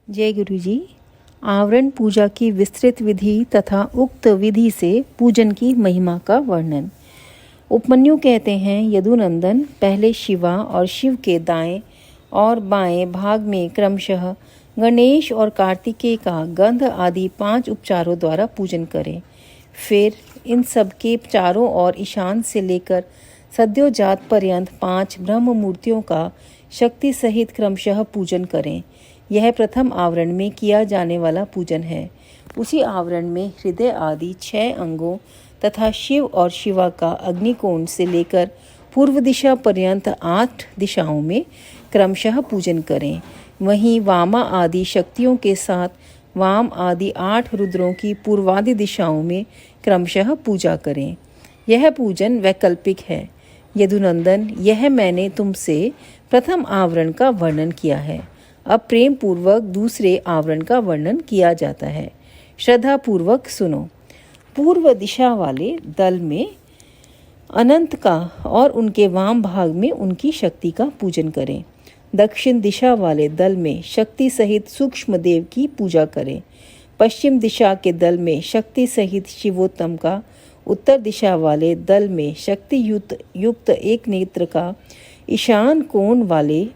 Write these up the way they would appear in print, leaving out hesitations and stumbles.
जय गुरु जी। आवरण पूजा की विस्तृत विधि तथा उक्त विधि से पूजन की महिमा का वर्णन। उपमन्यु कहते हैं, यदुनंदन पहले शिवा और शिव के दाएं और बाएं भाग में क्रमशः गणेश और कार्तिकेय का गंध आदि 5 उपचारों द्वारा पूजन करें। फिर इन सब के चारों ओर ईशान से लेकर सद्योजात पर्यंत 5 ब्रह्म मूर्तियों का शक्ति सहित क्रमशः पूजन करें। यह प्रथम आवरण में किया जाने वाला पूजन है। उसी आवरण में हृदय आदि 6 अंगों तथा शिव और शिवा का अग्निकोण से लेकर पूर्व दिशा पर्यंत 8 दिशाओं में क्रमशः पूजन करें। वहीं वामा आदि शक्तियों के साथ वाम आदि 8 रुद्रों की पूर्वादि दिशाओं में क्रमशः पूजा करें। यह पूजन वैकल्पिक है। यदुनंदन, यह मैंने तुमसे प्रथम आवरण का वर्णन किया है। अब प्रेम पूर्वक दूसरे आवरण का वर्णन किया जाता है। श्रद्धा पूर्वक सुनो। पूर्व दिशा वाले दल में अनंत का और उनके वाम भाग में उनकी शक्ति का पूजन करें। दक्षिण दिशा वाले दल में शक्ति सहित सूक्ष्म देव की पूजा करें। पश्चिम दिशा के दल में शक्ति सहित शिवोत्तम का, उत्तर दिशा वाले दल में शक्ति युक्त एक नेत्र का, ईशान कोण वाले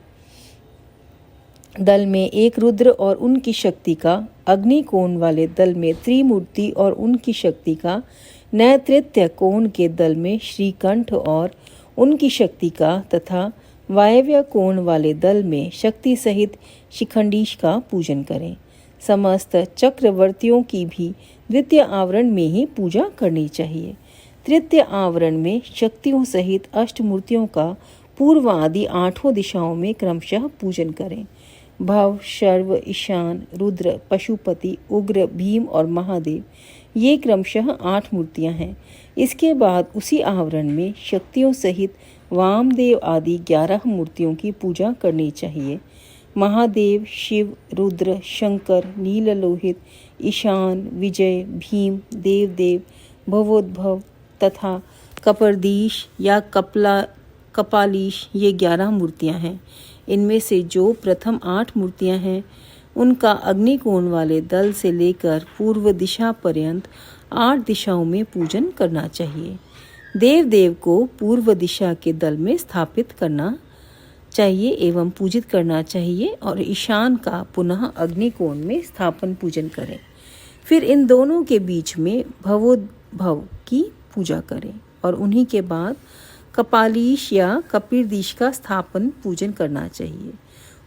दल में एक रुद्र और उनकी शक्ति का, अग्नि कोण वाले दल में त्रिमूर्ति और उनकी शक्ति का, नैतृत्य कोण के दल में श्रीकंठ और उनकी शक्ति का तथा वायव्य कोण वाले दल में शक्ति सहित शिखंडीश का पूजन करें। समस्त चक्रवर्तियों की भी द्वितीय आवरण में ही पूजा करनी चाहिए। तृतीय आवरण में शक्तियों सहित अष्टमूर्तियों का पूर्व आदि 8 दिशाओं में क्रमशः पूजन करें। भव, शर्व, ईशान, रुद्र, पशुपति, उग्र, भीम और महादेव, ये क्रमशः 8 मूर्तियां हैं। इसके बाद उसी आवरण में शक्तियों सहित वामदेव आदि 11 मूर्तियों की पूजा करनी चाहिए। महादेव, शिव, रुद्र, शंकर, नीललोहित, ईशान, विजय, भीम, देवदेव, भवोद्भव तथा कपर्दीश या कपालीश, ये 11 मूर्तियां हैं। इनमें से जो प्रथम 8 मूर्तियां हैं उनका अग्निकोण वाले दल से लेकर पूर्व दिशा पर्यंत 8 दिशाओं में पूजन करना चाहिए। देव को पूर्व दिशा के दल में स्थापित करना चाहिए एवं पूजित करना चाहिए और ईशान का पुनः अग्निकोण में स्थापन पूजन करें। फिर इन दोनों के बीच में भवोद्भव की पूजा करें और उन्हीं के बाद कपालीश या कपिरदीश का स्थापन पूजन करना चाहिए।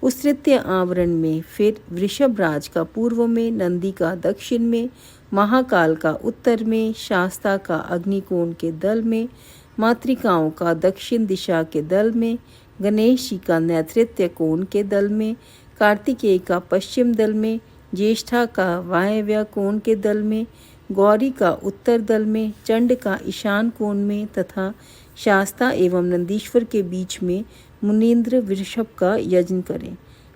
उस तृतीय आवरण में फिर वृषभ राज का पूर्व में, नंदी का दक्षिण में, महाकाल का उत्तर में, शास्ता का अग्निकोण के दल में, मातृकाओं का दक्षिण दिशा के दल में, गणेश जी का नैतृत्य कोण के दल में, कार्तिकेय का पश्चिम दल में, ज्येष्ठा का वायव्य कोण के दल में, गौरी का उत्तर दल में, चंड का ईशान कोण में तथा शास्ता एवं नंदीश्वर के बीच में मुनीन्द्र वृषभ का यज्ञ करें।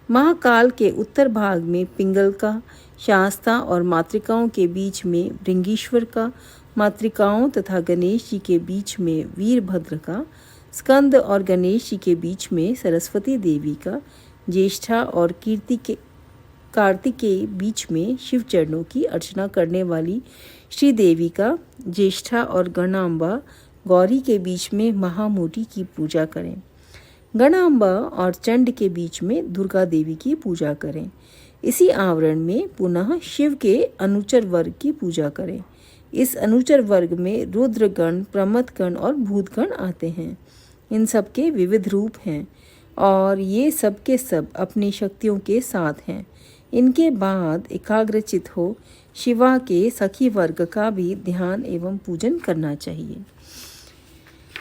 महाकाल के उत्तर भाग में पिंगल का, शास्ता और मातृकाओं के बीच में भृंगीश्वर का, मातृकाओं तथा गणेश जी के बीच में वीरभद्र का, स्कंद और गणेश जी के बीच में सरस्वती देवी का, ज्येष्ठा और कार्तिक के बीच में शिव चरणों की अर्चना करने वाली श्रीदेवी का, ज्येष्ठा और गणाम्बा गौरी के बीच में महामूर्ति की पूजा करें। गणाम्बा और चंड के बीच में दुर्गा देवी की पूजा करें। इसी आवरण में पुनः शिव के अनुचर वर्ग की पूजा करें। इस अनुचर वर्ग में रुद्रगण, प्रमथगण और भूतगण आते हैं। इन सब के विविध रूप हैं और ये सब के सब अपनी शक्तियों के साथ हैं। इनके बाद एकाग्रचित हो शिवा के सखी वर्ग का भी ध्यान एवं पूजन करना चाहिए।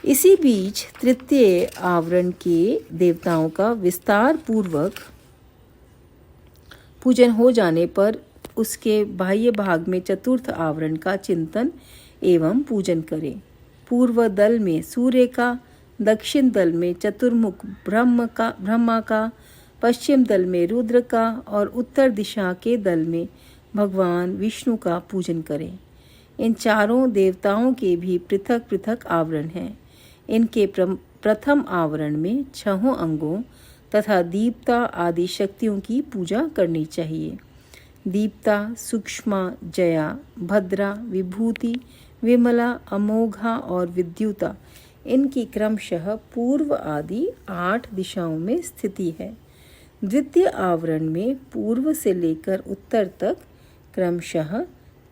इसी बीच तृतीय आवरण के देवताओं का विस्तार पूर्वक पूजन हो जाने पर उसके बाह्य भाग में चतुर्थ आवरण का चिंतन एवं पूजन करें। पूर्व दल में सूर्य का, दक्षिण दल में चतुर्मुख ब्रह्मा का, पश्चिम दल में रुद्र का और उत्तर दिशा के दल में भगवान विष्णु का पूजन करें। इन चारों देवताओं के भी पृथक पृथक आवरण हैं। इनके प्रथम आवरण में 6 अंगों तथा दीप्ता आदि शक्तियों की पूजा करनी चाहिए। दीप्ता, सूक्ष्मा, जया, भद्रा, विभूति, विमला, अमोघा और विद्युता, इनकी क्रमशः पूर्व आदि 8 दिशाओं में स्थिति है। द्वितीय आवरण में पूर्व से लेकर उत्तर तक क्रमशः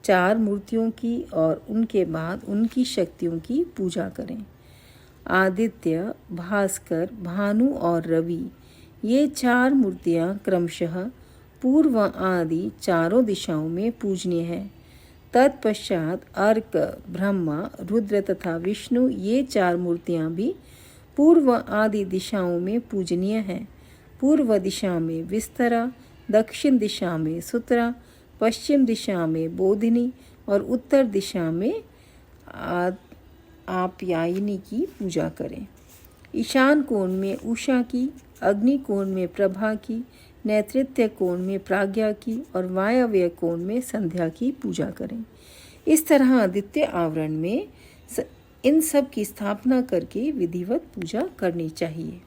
4 मूर्तियों की और उनके बाद उनकी शक्तियों की पूजा करें। आदित्य, भास्कर, भानु और रवि, ये 4 मूर्तियां क्रमशः पूर्व आदि चारों दिशाओं में पूजनीय हैं। तत्पश्चात अर्क, ब्रह्मा, रुद्र तथा विष्णु, ये 4 मूर्तियां भी पूर्व आदि दिशाओं में पूजनीय हैं। पूर्व दिशा में विस्तरा, दक्षिण दिशा में सुतरा, पश्चिम दिशा में बोधिनी और उत्तर दिशा में आप्यायनी की पूजा करें। ईशान कोण में उषा की, अग्नि कोण में प्रभा की, नैऋत्य कोण में प्राज्ञा की और वायव्य कोण में संध्या की पूजा करें। इस तरह द्वितीय आवरण में इन सब की स्थापना करके विधिवत पूजा करनी चाहिए।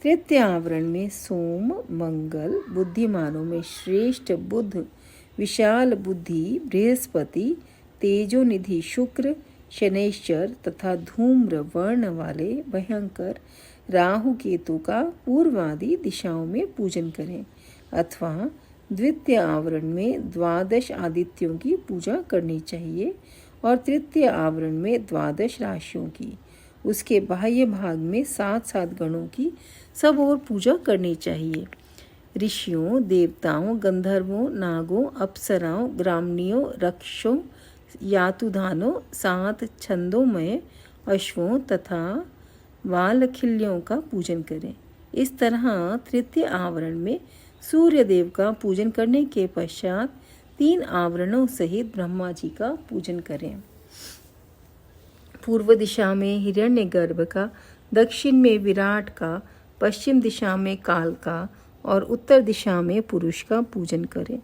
तृतीय आवरण में सोम, मंगल, बुद्धिमानों में श्रेष्ठ बुध, विशाल बुद्धि बृहस्पति, तेजोनिधि शुक्र, शनैश्चर तथा धूम्र वर्ण वाले भयंकर राहु केतु का पूर्वादि दिशाओं में पूजन करें। अथवा द्वितीय आवरण में 12 आदित्यों की पूजा करनी चाहिए और तृतीय आवरण में 12 राशियों की। उसके बाह्य भाग में 7-7 गणों की सब और पूजा करनी चाहिए। ऋषियों, देवताओं, गंधर्वों, नागों, अप्सराओं, ग्रामणियों, रक्षों, यातुधानों, 7 छंदोमय अश्वों तथा वालखिल्यों का पूजन करें। इस तरह तृतीय आवरण में सूर्य देव का पूजन करने के पश्चात 3 आवरणों सहित ब्रह्मा जी का पूजन करें। पूर्व दिशा में हिरण्यगर्भ का, दक्षिण में विराट का, पश्चिम दिशा में काल का और उत्तर दिशा में पुरुष का पूजन करें।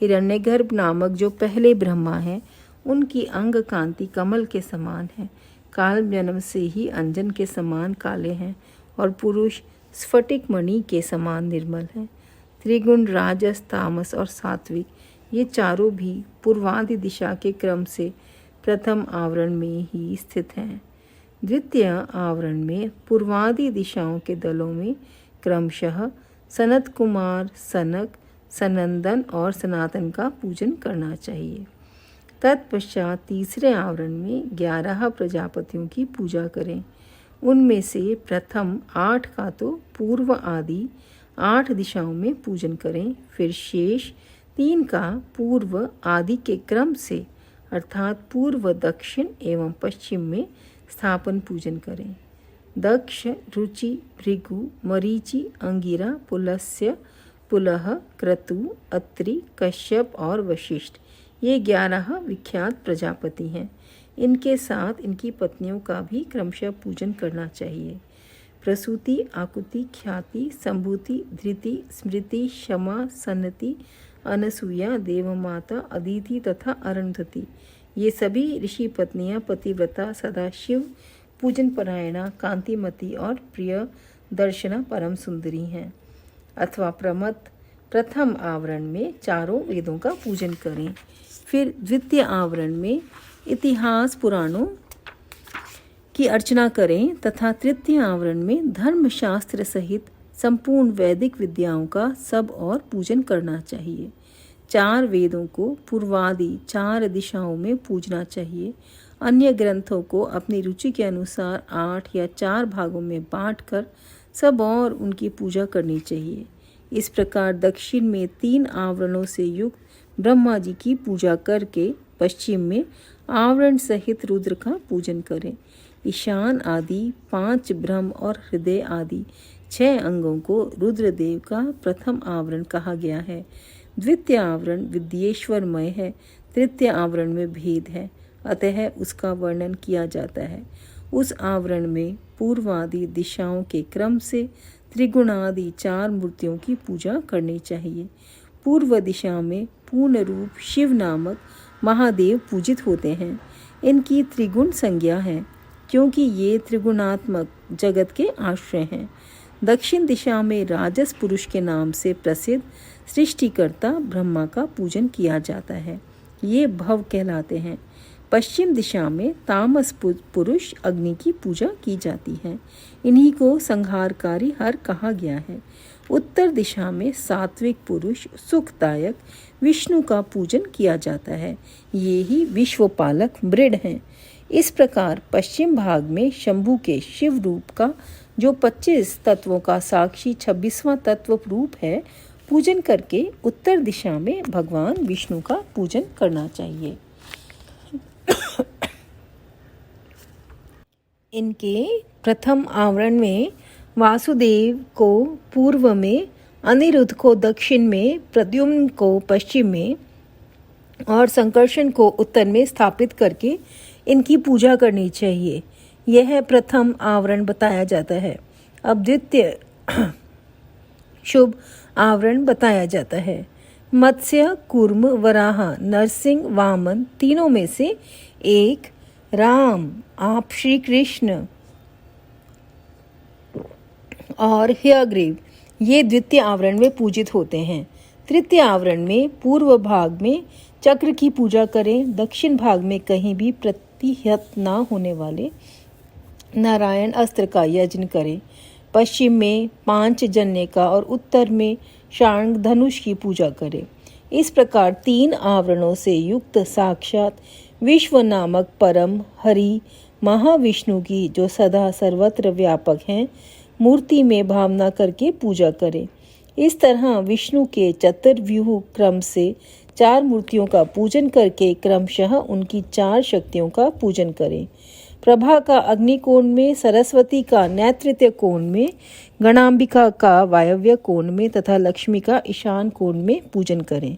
हिरण्यगर्भ नामक जो पहले ब्रह्मा हैं, उनकी अंग कांति कमल के समान है। काल जन्म से ही अंजन के समान काले हैं और पुरुष स्फटिक मणि के समान निर्मल है। त्रिगुण, राजस, तामस और सात्विक, ये चारों भी पूर्वादि दिशा के क्रम से प्रथम आवरण में ही स्थित हैं। द्वितीय आवरण में पूर्वादि दिशाओं के दलों में क्रमशः सनत कुमार, सनक, सनंदन और सनातन का पूजन करना चाहिए। तत्पश्चात तीसरे आवरण में 11 प्रजापतियों की पूजा करें। उनमें से प्रथम 8 का तो पूर्व आदि 8 दिशाओं में पूजन करें, फिर शेष 3 का पूर्व आदि के क्रम से अर्थात पूर्व, दक्षिण एवं पश्चिम में स्थापन पूजन करें। दक्ष, रुचि, भृगु, मरीचि, अंगिरा, पुलस्त्य, पुलह, क्रतु, अत्रि, कश्यप और वशिष्ठ, ये 11 विख्यात प्रजापति हैं। इनके साथ इनकी पत्नियों का भी क्रमशः पूजन करना चाहिए। प्रसूति, आकुति, ख्याति, संभूति, धृति, स्मृति, क्षमा, सन्नति, अनसूया, देवमाता, अदिति तथा अरुंधति, ये सभी ऋषि पत्नियां पतिव्रता, सदाशिव, पूजन परायणा, कांतिमती और प्रिय दर्शना परम सुंदरी हैं। अथवा प्रमथ प्रथम आवरण में चारों वेदों का पूजन करें। फिर द्वितीय आवरण में इतिहास पुराणों की अर्चना करें तथा तृतीय आवरण में धर्मशास्त्र सहित संपूर्ण वैदिक विद्याओं का सब और पूजन करना चाहिए। 4 वेदों को पूर्वादि 4 दिशाओं में पूजना चाहिए। अन्य ग्रंथों को अपनी रुचि के अनुसार 8 या 4 भागों में बांटकर सब और उनकी पूजा करनी चाहिए। इस प्रकार दक्षिण में 3 आवरणों से युक्त ब्रह्मा जी की पूजा करके पश्चिम में आवरण सहित रुद्र का पूजन करें। ईशान आदि 5 ब्रह्म और हृदय आदि 6 अंगों को रुद्रदेव का प्रथम आवरण कहा गया है। द्वितीय आवरण विद्येश्वरमय है, तृतीय आवरण में भेद है, अतः उसका वर्णन किया जाता है। उस आवरण में पूर्वादि दिशाओं के क्रम से त्रिगुणादि 4 मूर्तियों की पूजा करनी चाहिए। पूर्व दिशा में पूर्ण रूप शिव नामक महादेव पूजित होते हैं। इनकी त्रिगुण संज्ञा है क्योंकि ये त्रिगुणात्मक जगत के आश्रय हैं। दक्षिण दिशा में राजस पुरुष के नाम से प्रसिद्ध सृष्टिकर्ता ब्रह्मा का पूजन किया जाता है, ये भव कहलाते हैं। पश्चिम दिशा में तामस पुरुष अग्नि की पूजा की जाती है, इन्हीं को संहारकारी हर कहा गया है। उत्तर दिशा में सात्विक पुरुष सुखदायक विष्णु का पूजन किया जाता है, ये ही विश्वपालक मृड हैं। इस प्रकार पश्चिम भाग में शंभु के शिव रूप का, जो 25 तत्वों का साक्षी 26वां तत्व रूप है, पूजन करके उत्तर दिशा में भगवान विष्णु का पूजन करना चाहिए। इनके प्रथम आवरण में वासुदेव को पूर्व में, अनिरुद्ध को दक्षिण में, प्रद्युम्न को पश्चिम में और संकर्षण को उत्तर में स्थापित करके इनकी पूजा करनी चाहिए। यह प्रथम आवरण बताया जाता है। अब द्वितीय शुभ आवरण बताया जाता है। मत्स्य, कूर्म, वराह, नरसिंह, वामन तीनों में से एक राम, आप श्री कृष्ण और हयग्रीव ये द्वितीय आवरण में पूजित होते हैं। तृतीय आवरण में पूर्व भाग में चक्र की पूजा करें, दक्षिण भाग में कहीं भी प्रतिहत न होने वाले नारायण अस्त्र का यज्ञ करें, पश्चिम में पांचजन्य का और उत्तर में शार्ंग धनुष की पूजा करें। इस प्रकार 3 आवरणों से युक्त साक्षात विश्व नामक परम हरि महाविष्णु की, जो सदा सर्वत्र व्यापक हैं, मूर्ति में भावना करके पूजा करें। इस तरह विष्णु के चतुर्व्यूह क्रम से 4 मूर्तियों का पूजन करके क्रमशः उनकी 4 शक्तियों का पूजन करें। प्रभा का अग्नि कोण में, सरस्वती का नैऋत्य कोण में, गणाम्बिका का वायव्य कोण में तथा लक्ष्मी का ईशान कोण में पूजन करें।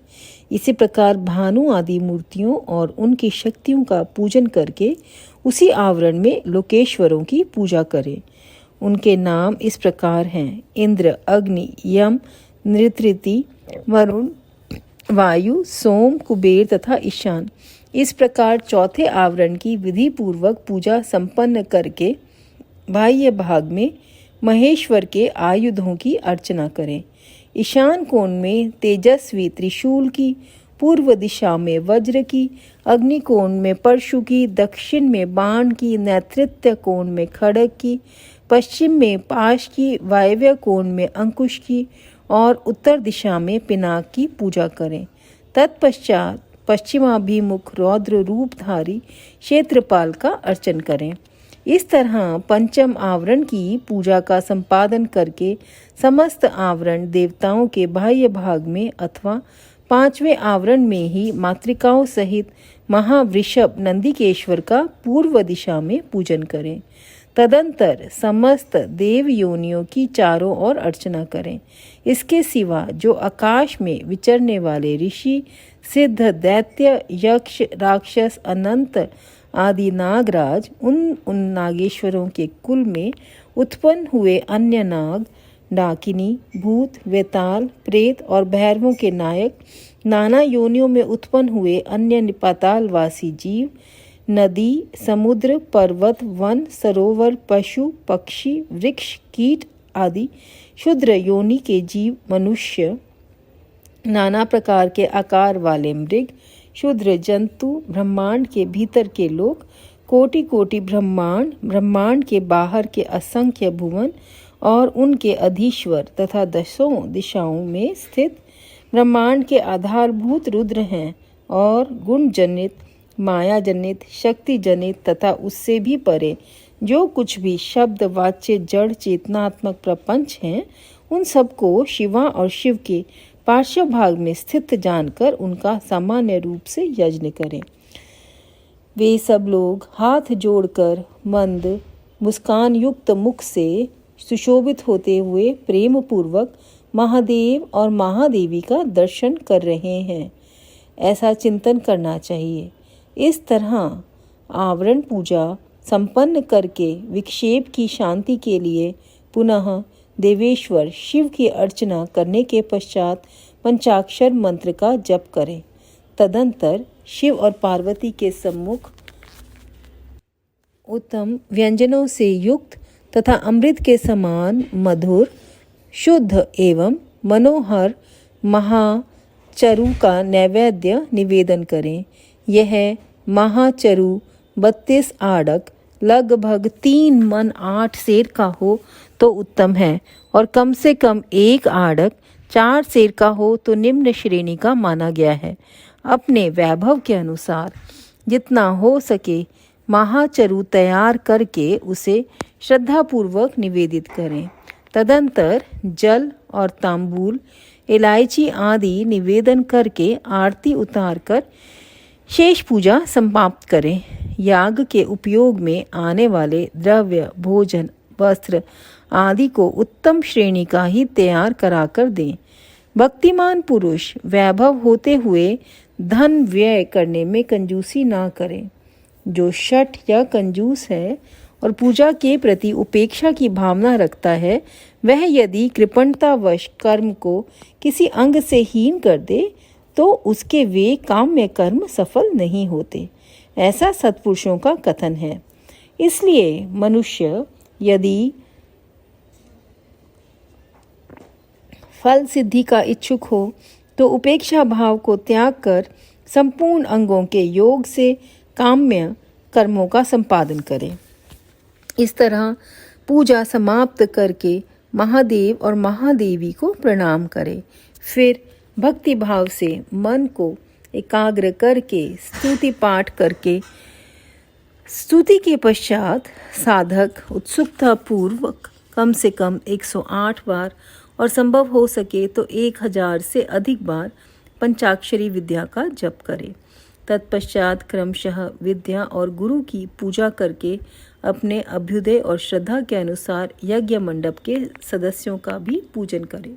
इसी प्रकार भानु आदि मूर्तियों और उनकी शक्तियों का पूजन करके उसी आवरण में लोकेश्वरों की पूजा करें। उनके नाम इस प्रकार हैं: इंद्र, अग्नि, यम, नृतृति, वरुण, वायु, सोम, कुबेर तथा ईशान। इस प्रकार चौथे आवरण की विधि पूर्वक पूजा संपन्न करके बाह्य भाग में महेश्वर के आयुधों की अर्चना करें। ईशान कोण में तेजस्वी त्रिशूल की, पूर्व दिशा में वज्र की, अग्नि कोण में परशु की, दक्षिण में बाण की, नैऋत्य कोण में खड्ग की, पश्चिम में पाश की, वायव्य कोण में अंकुश की और उत्तर दिशा में पिनाक की पूजा करें। तत्पश्चात पश्चिमाभिमुख रौद्र रूपधारी क्षेत्रपाल का अर्चन करें। इस तरह पंचम आवरण की पूजा का संपादन करके समस्त आवरण देवताओं के बाह्य भाग में अथवा 5वें आवरण में ही मातृकाओं सहित महावृषभ नंदिकेश्वर का पूर्व दिशा में पूजन करें। तदंतर समस्त देव योनियों की चारों ओर अर्चना करें। इसके सिवा जो आकाश में विचरने वाले ऋषि, सिद्ध, दैत्य, यक्ष, राक्षस, अनंत आदि नागराज, उन नागेश्वरों के कुल में उत्पन्न हुए अन्य नाग, डाकिनी, भूत, वेताल, प्रेत और भैरवों के नायक, नाना योनियों में उत्पन्न हुए अन्य पातालवासी जीव, नदी, समुद्र, पर्वत, वन, सरोवर, पशु, पक्षी, वृक्ष, कीट आदि क्षुद्र योनि के जीव, मनुष्य, नाना प्रकार के आकार वाले मृग, क्षुद्र जंतु, ब्रह्मांड के भीतर के लोक, कोटि कोटि ब्रह्मांड, ब्रह्मांड के बाहर के असंख्य भुवन और उनके अधीश्वर तथा 10 दिशाओं में स्थित ब्रह्मांड के आधारभूत रुद्र हैं और गुण जनित, माया जनित, शक्ति जनित तथा उससे भी परे जो कुछ भी शब्द वाच्य जड़ चेतनात्मक प्रपंच हैं, उन सबको शिवा और शिव के पार्श्व भाग में स्थित जानकर उनका सामान्य रूप से यज्ञ करें। वे सब लोग हाथ जोड़कर मंद मुस्कान युक्त मुख से सुशोभित होते हुए प्रेम पूर्वक महादेव और महादेवी का दर्शन कर रहे हैं, ऐसा चिंतन करना चाहिए। इस तरह आवरण पूजा संपन्न करके विक्षेप की शांति के लिए पुनः देवेश्वर शिव की अर्चना करने के पश्चात पंचाक्षर मंत्र का जप करें। तदंतर शिव और पार्वती के सम्मुख उत्तम व्यंजनों से युक्त तथा अमृत के समान मधुर, शुद्ध एवं मनोहर महाचरु का नैवेद्य निवेदन करें। यह महाचरु 32 आड़क लगभग 3 मन 8 सेर का हो तो उत्तम है, और कम से कम 1 आड़क 4 सेर का हो तो निम्न श्रेणी का माना गया है। अपने वैभव के अनुसार जितना हो सके महाचरु तैयार करके उसे श्रद्धापूर्वक निवेदित करें। तदंतर जल और तांबूल, इलायची आदि निवेदन करके आरती उतार कर शेष पूजा समाप्त करें। याग के उपयोग में आने वाले द्रव्य, भोजन, वस्त्र आदि को उत्तम श्रेणी का ही तैयार कराकर दें। भक्तिमान पुरुष वैभव होते हुए धन व्यय करने में कंजूसी ना करें। जो शठ या कंजूस है और पूजा के प्रति उपेक्षा की भावना रखता है, वह यदि कृपणतावश कर्म को किसी अंग से हीन कर दे तो उसके वे काम्य कर्म सफल नहीं होते, ऐसा सत्पुरुषों का कथन है। इसलिए मनुष्य यदि फल सिद्धि का इच्छुक हो तो उपेक्षा भाव को त्याग कर संपूर्ण अंगों के योग से काम्य कर्मों का संपादन करें। इस तरह पूजा समाप्त करके महादेव और महादेवी को प्रणाम करें। फिर भक्ति भाव से मन को एकाग्र करके स्तुति पाठ करके स्तुति के पश्चात साधक उत्सुकता पूर्वक कम से कम 108 बार और संभव हो सके तो 1000 से अधिक बार पंचाक्षरी विद्या का जप करे। तत्पश्चात क्रमशः विद्या और गुरु की पूजा करके अपने अभ्युदय और श्रद्धा के अनुसार यज्ञ मंडप के सदस्यों का भी पूजन करे।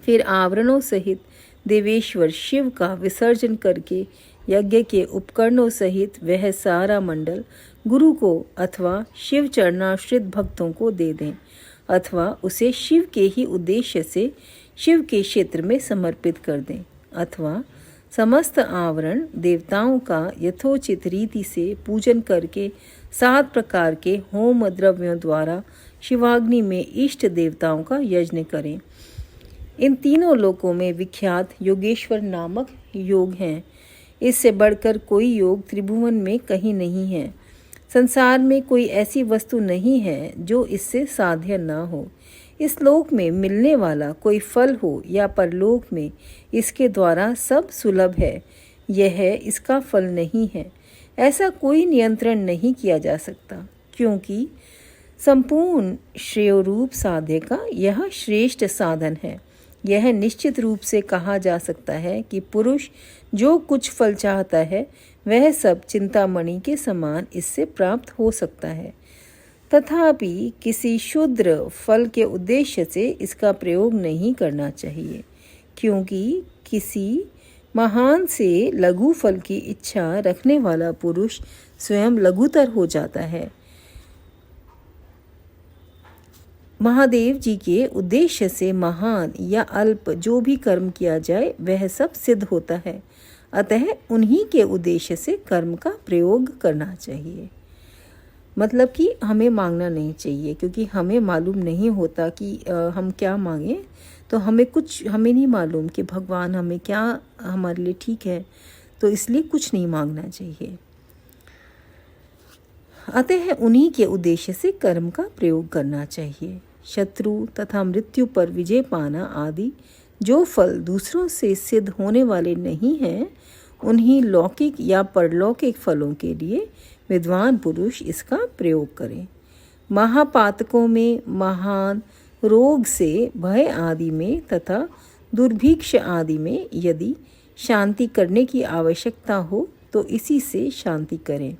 फिर आवरणों सहित देवेश्वर शिव का विसर्जन करके यज्ञ के उपकरणों सहित वह सारा मंडल गुरु को अथवा शिव चरणाश्रित भक्तों को दे दें, अथवा उसे शिव के ही उद्देश्य से शिव के क्षेत्र में समर्पित कर दें, अथवा समस्त आवरण देवताओं का यथोचित रीति से पूजन करके 7 प्रकार के होम द्रव्यों द्वारा शिवाग्नि में इष्ट देवताओं का यज्ञ करें। इन तीनों लोकों में विख्यात योगेश्वर नामक योग हैं। इससे बढ़कर कोई योग त्रिभुवन में कहीं नहीं है। संसार में कोई ऐसी वस्तु नहीं है जो इससे साध्य न हो। इस लोक में मिलने वाला कोई फल हो या परलोक में इसके द्वारा सब सुलभ है, यह इसका फल नहीं है, ऐसा कोई नियंत्रण नहीं किया जा सकता, क्योंकि संपूर्ण श्रेयोरूप साध्य का यह श्रेष्ठ साधन है। यह निश्चित रूप से कहा जा सकता है कि पुरुष जो कुछ फल चाहता है वह सब चिंतामणि के समान इससे प्राप्त हो सकता है। तथापि किसी क्षुद्र फल के उद्देश्य से इसका प्रयोग नहीं करना चाहिए, क्योंकि किसी महान से लघु फल की इच्छा रखने वाला पुरुष स्वयं लघुतर हो जाता है। महादेव जी के उद्देश्य से महान या अल्प जो भी कर्म किया जाए वह सब सिद्ध होता है, अतः उन्हीं के उद्देश्य से कर्म का प्रयोग करना चाहिए। मतलब कि हमें मांगना नहीं चाहिए, क्योंकि हमें मालूम नहीं होता कि हम क्या मांगें, तो हमें नहीं मालूम कि भगवान हमें क्या हमारे लिए ठीक है, तो इसलिए कुछ नहीं मांगना चाहिए। अतः उन्हीं के उद्देश्य से कर्म का प्रयोग करना चाहिए। शत्रु तथा मृत्यु पर विजय पाना आदि जो फल दूसरों से सिद्ध होने वाले नहीं हैं, उन्हीं लौकिक या परलौकिक फलों के लिए विद्वान पुरुष इसका प्रयोग करें। महापातकों में, महान रोग से भय आदि में तथा दुर्भिक्ष आदि में यदि शांति करने की आवश्यकता हो तो इसी से शांति करें।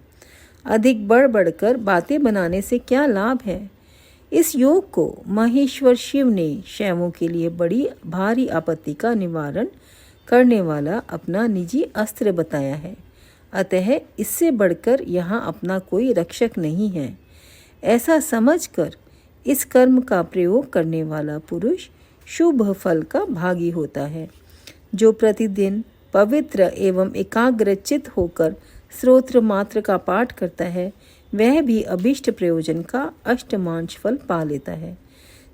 अधिक बढ़कर बातें बनाने से क्या लाभ है। इस योग को महेश्वर शिव ने शैवों के लिए बड़ी भारी आपत्ति का निवारण करने वाला अपना निजी अस्त्र बताया है, अतः इससे बढ़कर यहाँ अपना कोई रक्षक नहीं है। ऐसा समझकर इस कर्म का प्रयोग करने वाला पुरुष शुभ फल का भागी होता है। जो प्रतिदिन पवित्र एवं एकाग्रचित होकर स्तोत्र मात्र का पाठ करता है, वह भी अभीष्ट प्रयोजन का अष्टमांश फल पा लेता है।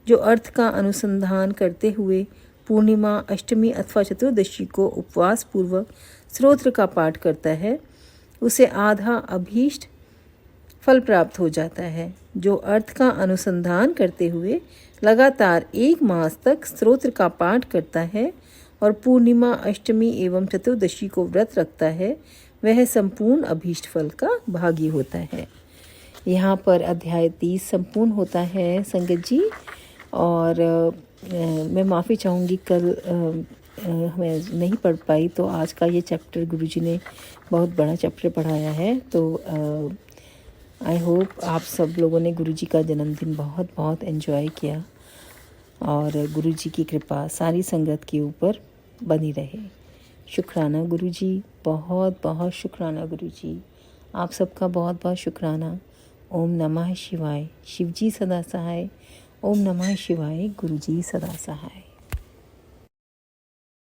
जो अर्थ का अनुसंधान करते हुए पूर्णिमा, अष्टमी अथवा चतुर्दशी को उपवास पूर्वक स्तोत्र का पाठ करता है, उसे आधा अभीष्ट फल प्राप्त हो जाता है। जो अर्थ का अनुसंधान करते हुए लगातार 1 मास तक स्तोत्र का पाठ करता है और पूर्णिमा, अष्टमी एवं चतुर्दशी को व्रत रखता है, वह संपूर्ण अभीष्ट फल का भागी होता है। यहाँ पर अध्याय 30 संपूर्ण होता है संगत जी। और मैं माफ़ी चाहूँगी, कल मैं नहीं पढ़ पाई, तो आज का ये चैप्टर गुरुजी ने बहुत बड़ा चैप्टर पढ़ाया है। तो आई होप आप सब लोगों ने गुरुजी का जन्मदिन बहुत बहुत एंजॉय किया और गुरुजी की कृपा सारी संगत के ऊपर बनी रहे। शुक्राना गुरुजी, बहुत बहुत शुक्राना गुरुजी, आप सबका बहुत बहुत शुक्राना। ओम नमः शिवाय। शिवजी सदा सहाय। ओम नमः शिवाय। गुरुजी सदा सहाय।